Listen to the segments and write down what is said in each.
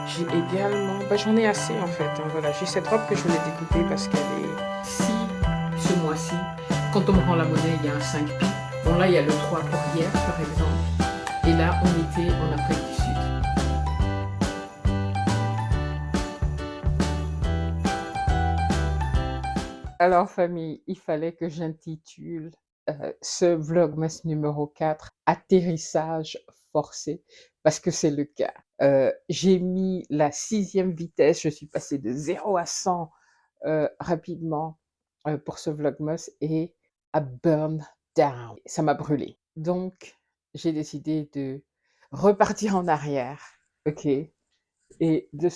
J'ai également, j'en ai assez en fait, hein, voilà. J'ai cette robe que je voulais découper parce qu'elle est... Si ce mois-ci, quand on me rend la monnaie, il y a un 5 pi. Bon là, il y a le 3 pour hier, par exemple. Et là, on était en Afrique du Sud. Alors famille, il fallait que j'intitule ce vlogmas numéro 4 atterrissage forcé, parce que c'est le cas. J'ai mis la 6e vitesse, je suis passée de 0 à 100 rapidement pour ce vlogmas et à burn down. Ça m'a brûlé. Donc, j'ai décidé de repartir en arrière, ok, et de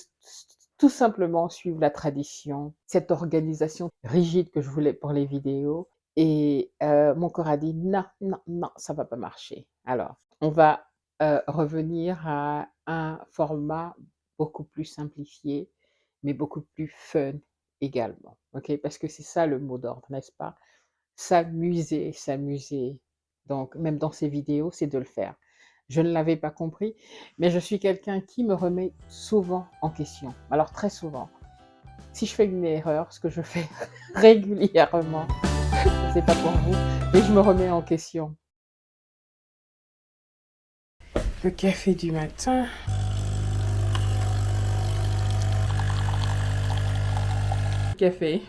tout simplement suivre la tradition, cette organisation rigide que je voulais pour les vidéos. Et mon corps a dit non, non, non, ça va pas marcher. Alors, on va revenir à un format beaucoup plus simplifié, mais beaucoup plus fun également. Ok, parce que c'est ça le mot d'ordre, n'est-ce pas? S'amuser, s'amuser. Donc, même dans ces vidéos, c'est de le faire. Je ne l'avais pas compris, mais je suis quelqu'un qui me remet souvent en question. Alors, très souvent. Si je fais une erreur, ce que je fais régulièrement, c'est pas pour vous, mais je me remets en question. Le café du matin. Café,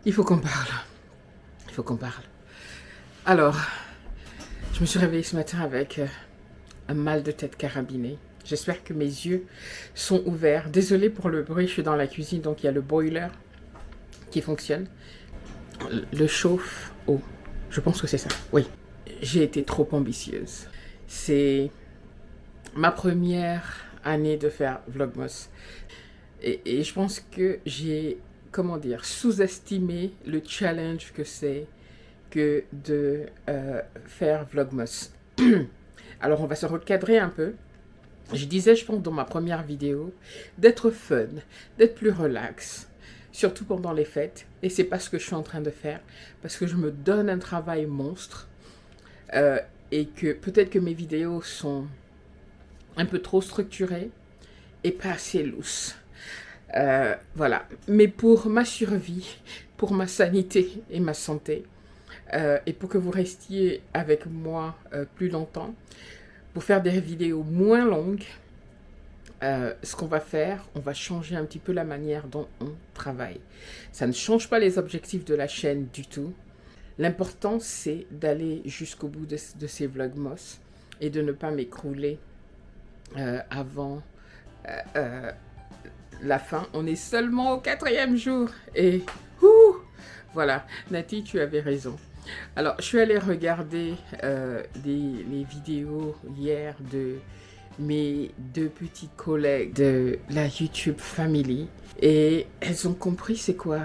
il faut qu'on parle. Il faut qu'on parle. Alors, je me suis réveillée ce matin avec un mal de tête carabiné. J'espère que mes yeux sont ouverts. Désolée pour le bruit, je suis dans la cuisine, donc il y a le boiler qui fonctionne. Le chauffe-eau. Je pense que c'est ça. Oui. J'ai été trop ambitieuse. C'est ma première année de faire Vlogmas. Et je pense que j'ai, comment dire, sous-estimé le challenge que c'est que de faire Vlogmas. Alors on va se recadrer un peu. Je disais, je pense, dans ma première vidéo, d'être fun, d'être plus relax, surtout pendant les fêtes. Et c'est pas ce que je suis en train de faire, parce que je me donne un travail monstre et que peut-être que mes vidéos sont un peu trop structurées et pas assez loose. Voilà. Mais pour ma survie, pour ma sanité et ma santé, et pour que vous restiez avec moi plus longtemps, pour faire des vidéos moins longues, ce qu'on va faire, on va changer un petit peu la manière dont on travaille. Ça ne change pas les objectifs de la chaîne du tout. L'important, c'est d'aller jusqu'au bout de ces vlogmas et de ne pas m'écrouler avant la fin. On est seulement au 4e jour et voilà, Nati, tu avais raison. Alors, je suis allée regarder les vidéos hier de mes 2 petits collègues de la YouTube Family et elles ont compris c'est quoi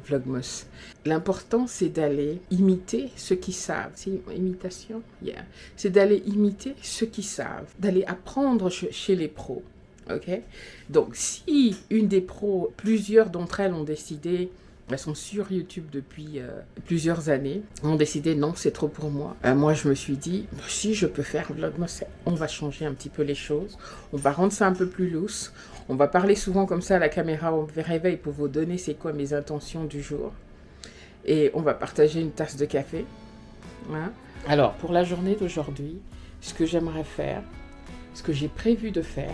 Vlogmas. L'important, c'est d'aller imiter ceux qui savent. C'est une imitation? Yeah. C'est d'aller imiter ceux qui savent, d'aller apprendre chez les pros. Ok? Donc, si une des pros, plusieurs d'entre elles ont décidé, elles sont sur YouTube depuis plusieurs années, ont décidé non, c'est trop pour moi. Moi, je me suis dit, si je peux faire Vlogmas, on va changer un petit peu les choses, on va rendre ça un peu plus loose, on va parler souvent comme ça à la caméra au réveil pour vous donner c'est quoi mes intentions du jour. Et on va partager une tasse de café. Hein? Alors, pour la journée d'aujourd'hui, ce que j'aimerais faire, ce que j'ai prévu de faire,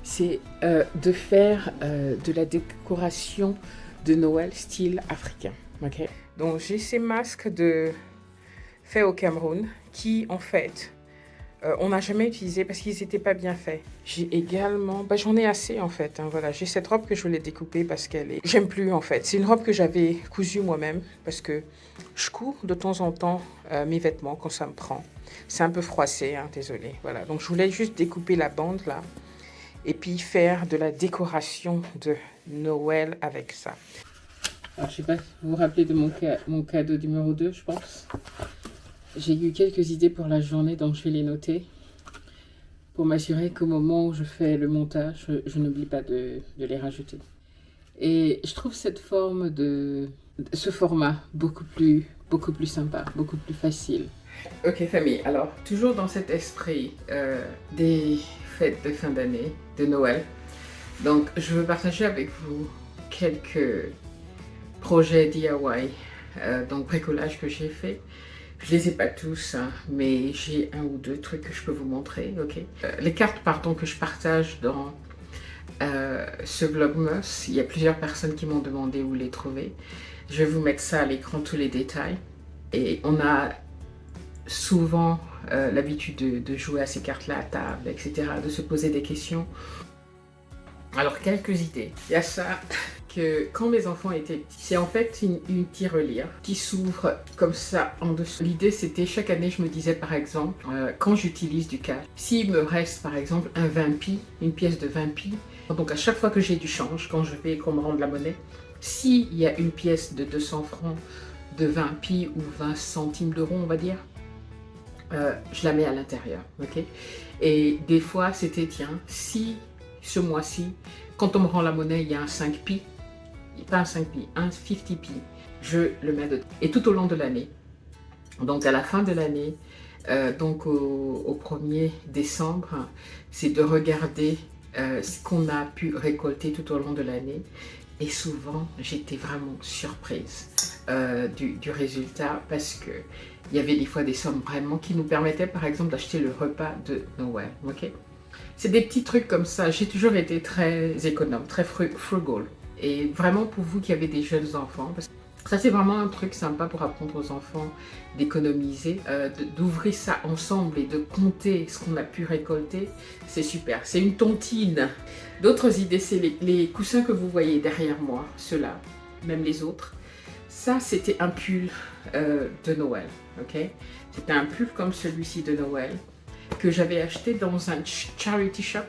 c'est de faire de la décoration de Noël style africain. Okay? Donc j'ai ces masques faits au Cameroun qui en fait on n'a jamais utilisé parce qu'ils n'étaient pas bien faits. J'ai également, j'en ai assez en fait, hein, voilà. J'ai cette robe que je voulais découper parce qu'elle est... J'aime plus en fait, c'est une robe que j'avais cousue moi-même parce que je couds de temps en temps mes vêtements quand ça me prend. C'est un peu froissé, hein, désolé. Voilà, donc je voulais juste découper la bande là et puis faire de la décoration de Noël avec ça. Alors je sais pas si vous vous rappelez de mon cadeau numéro 2, je pense. J'ai eu quelques idées pour la journée, donc je vais les noter pour m'assurer qu'au moment où je fais le montage, je n'oublie pas de les rajouter. Et je trouve ce format beaucoup plus sympa, beaucoup plus facile. Ok famille, alors toujours dans cet esprit des fêtes de fin d'année, de Noël, Donc, je veux partager avec vous quelques projets DIY, donc bricolage que j'ai fait. Je les ai pas tous, hein, mais j'ai un ou deux trucs que je peux vous montrer, ok? Les cartes, pardon, que je partage dans ce Vlogmas, il y a plusieurs personnes qui m'ont demandé où les trouver. Je vais vous mettre ça à l'écran, tous les détails. Et on a souvent l'habitude de jouer à ces cartes-là à table, etc., de se poser des questions. Alors, quelques idées. Il y a ça que quand mes enfants étaient petits, c'est en fait une tirelire qui s'ouvre comme ça en dessous. L'idée, c'était chaque année, je me disais par exemple, quand j'utilise du cash, s'il me reste par exemple un 20 pi, une pièce de 20 pi, donc à chaque fois que j'ai du change, quand je vais qu'on me rende la monnaie, s'il y a une pièce de 200 francs, de 20 pi ou 20 centimes d'euros, on va dire, je la mets à l'intérieur, ok? Et des fois, c'était, tiens, si ce mois-ci, quand on me rend la monnaie, il y a un 5 pi, pas un 5 pi, un 50 pi, je le mets dedans. Et tout au long de l'année, donc à la fin de l'année, donc au 1er décembre, c'est de regarder ce qu'on a pu récolter tout au long de l'année. Et souvent, j'étais vraiment surprise du résultat parce que il y avait des fois des sommes vraiment qui nous permettaient, par exemple, d'acheter le repas de Noël. Ok, c'est des petits trucs comme ça. J'ai toujours été très économe, très frugal. Et vraiment pour vous qui avez des jeunes enfants, parce que ça c'est vraiment un truc sympa pour apprendre aux enfants d'économiser, d'ouvrir ça ensemble et de compter ce qu'on a pu récolter, c'est super. C'est une tontine. D'autres idées, c'est les coussins que vous voyez derrière moi, ceux-là, même les autres. Ça, c'était un pull de Noël, ok? C'était un pull comme celui-ci de Noël que j'avais acheté dans un charity shop.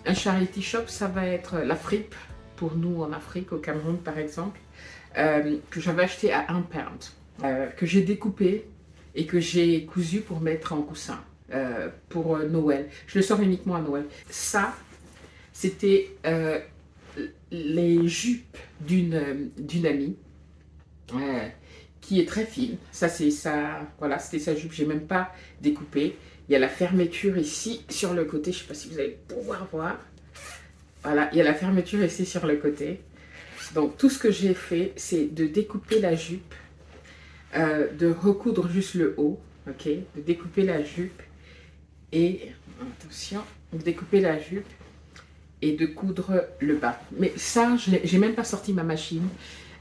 Un charity shop, ça va être la fripe, pour nous en Afrique, au Cameroun par exemple, que j'avais acheté à 1 pound, que j'ai découpé et que j'ai cousu pour mettre en coussin pour Noël. Je le sors uniquement à Noël. Ça, c'était les jupes d'une amie qui est très fine. Ça, c'est ça, voilà, c'était sa jupe, j'ai même pas découpé. Il y a la fermeture ici sur le côté, je sais pas si vous allez pouvoir voir. Voilà, il y a la fermeture ici sur le côté. Donc tout ce que j'ai fait, c'est de découper la jupe, de recoudre juste le haut, ok, de découper la jupe et, attention, de découper la jupe et de coudre le bas. Mais ça, j'ai même pas sorti ma machine,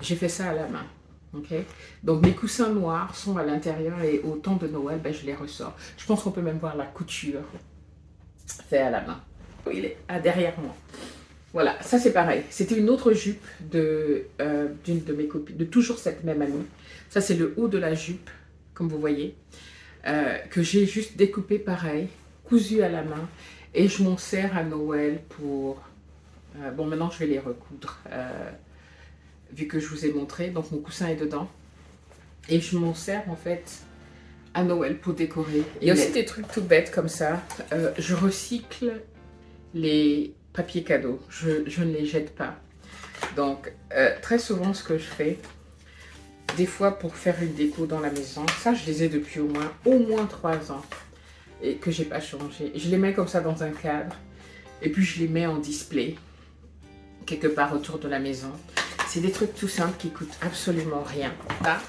j'ai fait ça à la main. Okay. Donc mes coussins noirs sont à l'intérieur et au temps de Noël, ben, je les ressors. Je pense qu'on peut même voir la couture fait à la main. Il est derrière moi. Voilà, ça c'est pareil. C'était une autre jupe d'une de mes copines, de toujours cette même amie. Ça c'est le haut de la jupe, comme vous voyez, que j'ai juste découpé pareil, cousu à la main. Et je m'en sers à Noël pour... bon, maintenant je vais les recoudre. Vu que je vous ai montré, donc mon coussin est dedans. Et je m'en sers en fait à Noël pour décorer. Il y a aussi des trucs tout bêtes comme ça. Je recycle les papiers cadeaux. Je ne les jette pas. Donc très souvent ce que je fais, des fois pour faire une déco dans la maison, ça je les ai depuis au moins 3 ans et que j'ai pas changé. Je les mets comme ça dans un cadre et puis je les mets en display quelque part autour de la maison. C'est des trucs tout simples qui coûtent absolument rien. Ça,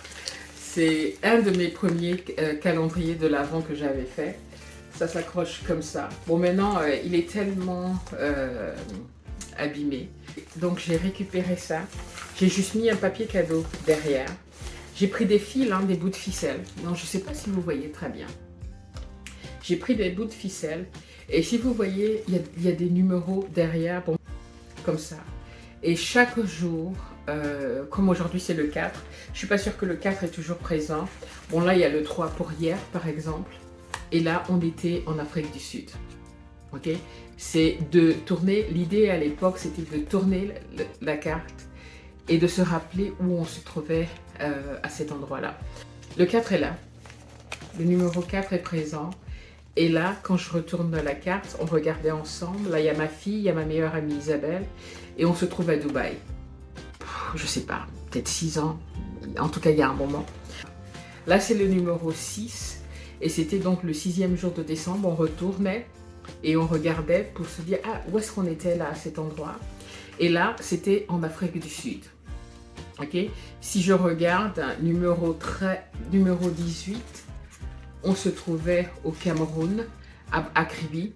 c'est un de mes premiers calendriers de l'Avent que j'avais fait. Ça s'accroche comme ça. Bon, maintenant, il est tellement abîmé. Donc, j'ai récupéré ça. J'ai juste mis un papier cadeau derrière. J'ai pris des fils, hein, des bouts de ficelle. Non, je ne sais pas si vous voyez très bien. J'ai pris des bouts de ficelle. Et si vous voyez, il y a des numéros derrière, bon, comme ça. Et chaque jour, comme aujourd'hui c'est le 4, je ne suis pas sûre que le 4 est toujours présent. Bon là, il y a le 3 pour hier, par exemple. Et là, on était en Afrique du Sud. Ok, c'est de tourner, l'idée à l'époque, c'était de tourner la carte et de se rappeler où on se trouvait à cet endroit-là. Le 4 est là. Le numéro 4 est présent. Et là, quand je retourne la carte, on regardait ensemble. Là, il y a ma fille, il y a ma meilleure amie Isabelle. Et on se trouve à Dubaï. Je sais pas, peut-être 6 ans. En tout cas, il y a un moment. Là, c'est le numéro 6. Et c'était donc le 6e jour de décembre. On retournait et on regardait pour se dire, ah, où est-ce qu'on était là, à cet endroit? Et là, c'était en Afrique du Sud. Ok? Si je regarde, numéro 18, on se trouvait au Cameroun, à Kribi.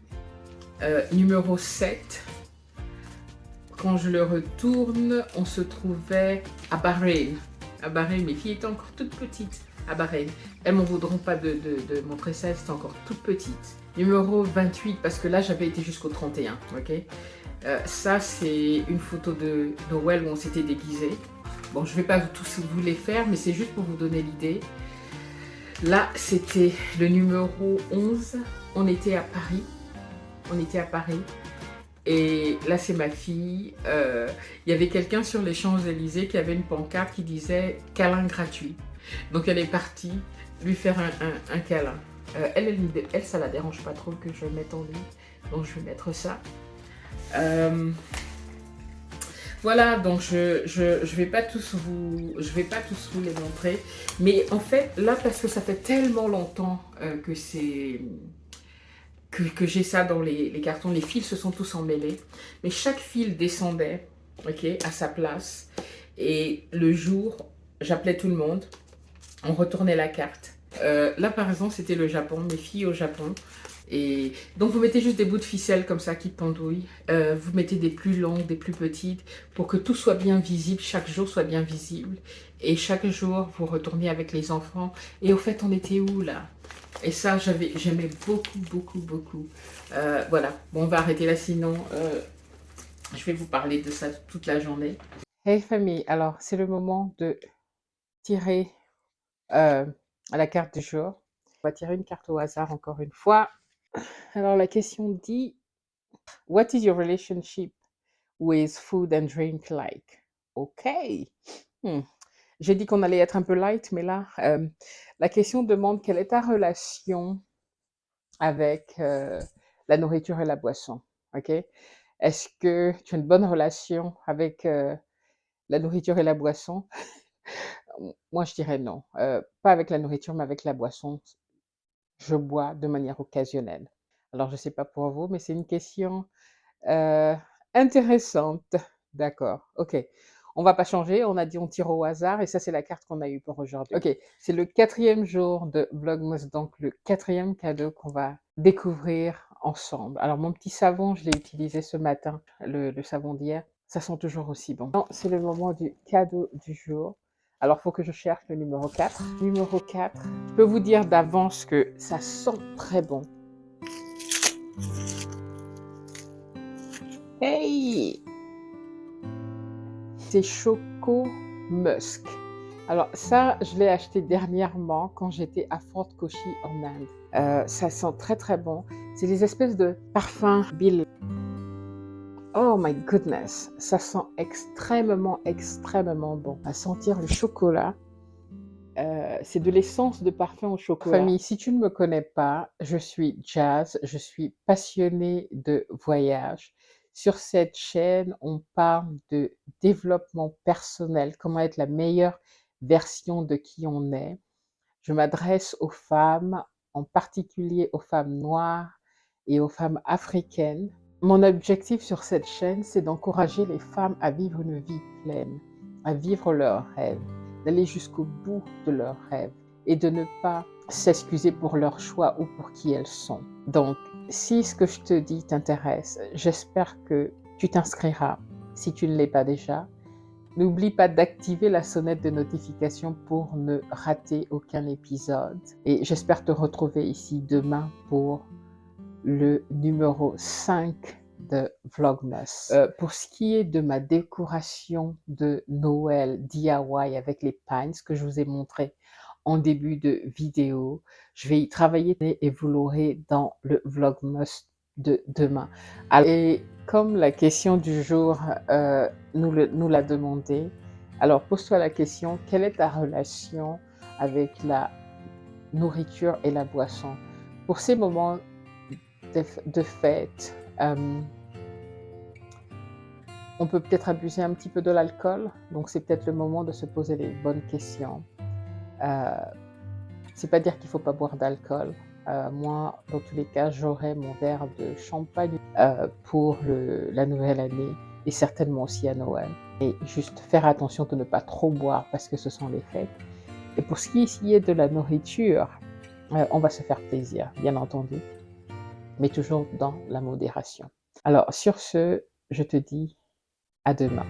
Numéro 7, quand je le retourne, on se trouvait à Bahreïn. À Bahreïn, mes filles étaient encore toutes petites à Bahreïn. Elles ne m'en voudront pas de montrer ça, elles étaient encore toutes petites. Numéro 28, parce que là, j'avais été jusqu'au 31. Ok? Ça, c'est une photo de Noël où on s'était déguisés. Bon, je ne vais pas tous vous les faire, mais c'est juste pour vous donner l'idée. Là, c'était le numéro 11. On était à Paris. Et là, c'est ma fille. Il y avait quelqu'un sur les Champs-Élysées qui avait une pancarte qui disait « câlin gratuit ». Donc, elle est partie lui faire un câlin. Elle, ça la dérange pas trop que je mette en lui. Donc, je vais mettre ça. Voilà, donc je vais pas tous vous les montrer. Mais en fait, là, parce que ça fait tellement longtemps que j'ai ça dans les cartons, les fils se sont tous emmêlés. Mais chaque fil descendait, ok, à sa place. Et le jour, j'appelais tout le monde. On retournait la carte. Là, par exemple, c'était le Japon, mes filles au Japon. Et donc, vous mettez juste des bouts de ficelle comme ça qui pendouillent. Vous mettez des plus longues, des plus petites pour que tout soit bien visible, chaque jour soit bien visible. Et chaque jour, vous retournez avec les enfants. Et au fait, on était où là? Et ça, j'aimais beaucoup, beaucoup, beaucoup. Voilà, bon, on va arrêter là, sinon je vais vous parler de ça toute la journée. Hey famille, alors c'est le moment de tirer la carte du jour. On va tirer une carte au hasard encore une fois. Alors la question dit, what is your relationship with food and drink like? Ok. J'ai dit qu'on allait être un peu light, mais là, la question demande quelle est ta relation avec la nourriture et la boisson. Ok. Est-ce que tu as une bonne relation avec la nourriture et la boisson? Moi, je dirais non. Pas avec la nourriture, mais avec la boisson. Je bois de manière occasionnelle. Alors, je ne sais pas pour vous, mais c'est une question intéressante. D'accord, ok. On va pas changer, on a dit on tire au hasard et ça c'est la carte qu'on a eue pour aujourd'hui. Ok, c'est le 4e jour de Vlogmas, donc le 4e cadeau qu'on va découvrir ensemble. Alors mon petit savon, je l'ai utilisé ce matin, le savon d'hier, ça sent toujours aussi bon. C'est le moment du cadeau du jour. Alors, il faut que je cherche le numéro 4. Numéro 4, je peux vous dire d'avance que ça sent très bon. Hey! C'est Choco Musk. Alors ça, je l'ai acheté dernièrement quand j'étais à Fort Kochi en Inde. Ça sent très très bon. C'est des espèces de parfums Bill. Oh my goodness, ça sent extrêmement, extrêmement bon. À sentir le chocolat. C'est de l'essence de parfum au chocolat. Famille, si tu ne me connais pas, je suis Jazz, je suis passionnée de voyage. Sur cette chaîne, on parle de développement personnel, comment être la meilleure version de qui on est. Je m'adresse aux femmes, en particulier aux femmes noires et aux femmes africaines. Mon objectif sur cette chaîne, c'est d'encourager les femmes à vivre une vie pleine, à vivre leurs rêves, d'aller jusqu'au bout de leurs rêves et de ne pas s'excuser pour leur choix ou pour qui elles sont. Donc, si ce que je te dis t'intéresse, j'espère que tu t'inscriras si tu ne l'es pas déjà. N'oublie pas d'activer la sonnette de notification pour ne rater aucun épisode. Et j'espère te retrouver ici demain pour le numéro 5 de Vlogmas. Pour ce qui est de ma décoration de Noël DIY avec les pines que je vous ai montré en début de vidéo, je vais y travailler et vous l'aurez dans le Vlogmas de demain. Et comme la question du jour nous l'a demandé, alors pose-toi la question, quelle est ta relation avec la nourriture et la boisson? Pour ces moments de fête, on peut peut-être abuser un petit peu de l'alcool, donc c'est peut-être le moment de se poser les bonnes questions. C'est pas dire qu'il ne faut pas boire d'alcool, Moi, dans tous les cas, j'aurai mon verre de champagne pour la nouvelle année et certainement aussi à Noël. Et juste faire attention de ne pas trop boire parce que ce sont les fêtes. Et pour ce qui est de la nourriture, on va se faire plaisir, bien entendu, mais toujours dans la modération. Alors, sur ce, je te dis à demain.